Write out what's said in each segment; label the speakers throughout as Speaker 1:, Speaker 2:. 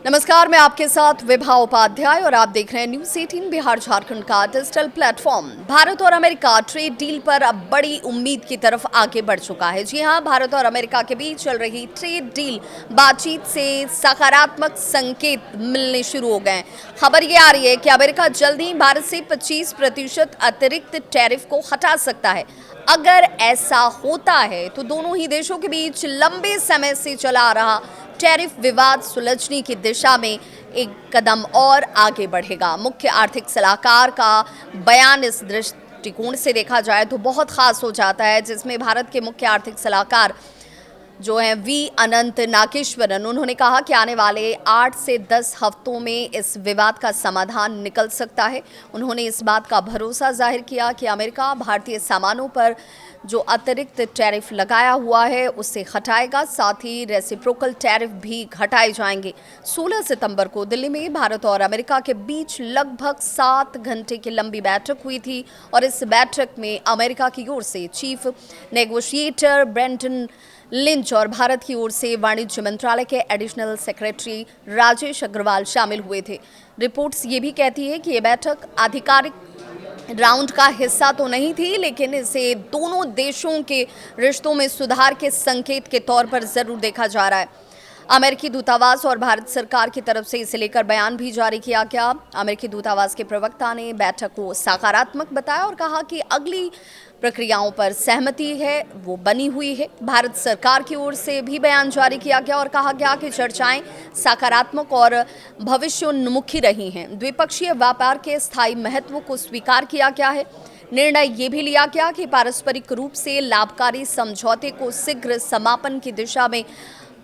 Speaker 1: नमस्कार, मैं आपके साथ विभा उपाध्याय और आप देख रहे हैं न्यूज़ 18 बिहार झारखंड का डिजिटल प्लेटफॉर्म। भारत और अमेरिका ट्रेड डील पर अब बड़ी उम्मीद की तरफ आगे बढ़ चुका है। जी हां, भारत और अमेरिका के बीच चल रही ट्रेड डील बातचीत से सकारात्मक संकेत मिलने शुरू हो गए हैं। खबर ये आ रही है कि अमेरिका जल्द ही भारत से 25% अतिरिक्त टैरिफ को हटा सकता है। अगर ऐसा होता है तो दोनों ही देशों के बीच लंबे समय से चला आ रहा टैरिफ विवाद सुलझने की दिशा में एक कदम और आगे बढ़ेगा। मुख्य आर्थिक सलाहकार का बयान इस दृष्टिकोण से देखा जाए तो बहुत खास हो जाता है, जिसमें भारत के मुख्य आर्थिक सलाहकार जो हैं वी अनंत नागेश्वरन, उन्होंने कहा कि आने वाले 8 से 10 हफ्तों में इस विवाद का समाधान निकल सकता है। उन्होंने इस बात का भरोसा जाहिर किया कि अमेरिका भारतीय सामानों पर जो अतिरिक्त टैरिफ लगाया हुआ है उसे हटाएगा, साथ ही रेसिप्रोकल टैरिफ भी घटाए जाएंगे। 16 सितंबर को दिल्ली में भारत और अमेरिका के बीच लगभग 7 घंटे की लंबी बैठक हुई थी और इस बैठक में अमेरिका की ओर से चीफ नेगोशिएटर ब्रेंटन लिंच और भारत की ओर से वाणिज्य मंत्रालय के एडिशनल सेक्रेटरी राजेश अग्रवाल शामिल हुए थे। रिपोर्ट्स ये भी कहती है कि ये बैठक आधिकारिक राउंड का हिस्सा तो नहीं थी, लेकिन इसे दोनों देशों के रिश्तों में सुधार के संकेत के तौर पर जरूर देखा जा रहा है। अमेरिकी दूतावास और भारत सरकार की तरफ से इसे लेकर बयान भी जारी किया गया। अमेरिकी दूतावास के प्रवक्ता ने बैठक को सकारात्मक बताया और कहा कि अगली प्रक्रियाओं पर सहमति है वो बनी हुई है। भारत सरकार की ओर से भी बयान जारी किया गया और कहा गया कि चर्चाएं सकारात्मक और भविष्योन्मुखी रही हैं। द्विपक्षीय व्यापार के स्थायी महत्व को स्वीकार किया गया है। निर्णय ये भी लिया गया कि पारस्परिक रूप से लाभकारी समझौते को शीघ्र समापन की दिशा में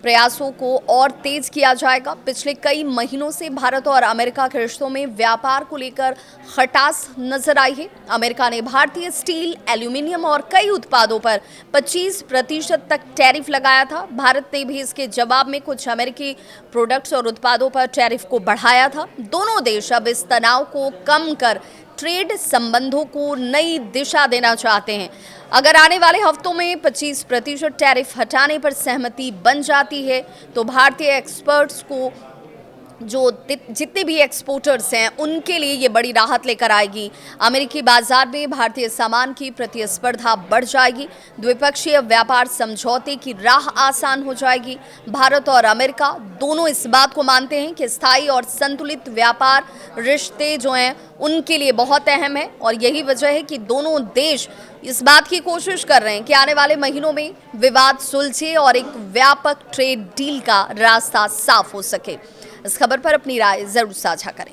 Speaker 1: प्रयासों को और तेज किया जाएगा। पिछले कई महीनों से भारत और अमेरिका के रिश्तों में व्यापार को लेकर खटास नजर आई है। अमेरिका ने भारतीय स्टील, एल्यूमिनियम और कई उत्पादों पर 25% तक टैरिफ लगाया था। भारत ने भी इसके जवाब में कुछ अमेरिकी प्रोडक्ट्स और उत्पादों पर टैरिफ को बढ़ाया था। दोनों देश अब इस तनाव को कम कर ट्रेड संबंधों को नई दिशा देना चाहते हैं। अगर आने वाले हफ्तों में 25% टैरिफ हटाने पर सहमति बन जाती है तो भारतीय एक्सपर्ट्स को जो जितने भी एक्सपोर्टर्स हैं उनके लिए ये बड़ी राहत लेकर आएगी। अमेरिकी बाजार में भारतीय सामान की प्रतिस्पर्धा बढ़ जाएगी। द्विपक्षीय व्यापार समझौते की राह आसान हो जाएगी। भारत और अमेरिका दोनों इस बात को मानते हैं कि स्थायी और संतुलित व्यापार रिश्ते जो हैं उनके लिए बहुत अहम है और यही वजह है कि दोनों देश इस बात की कोशिश कर रहे हैं कि आने वाले महीनों में विवाद सुलझे और एक व्यापक ट्रेड डील का रास्ता साफ हो सके। इस खबर पर अपनी राय जरूर साझा करें।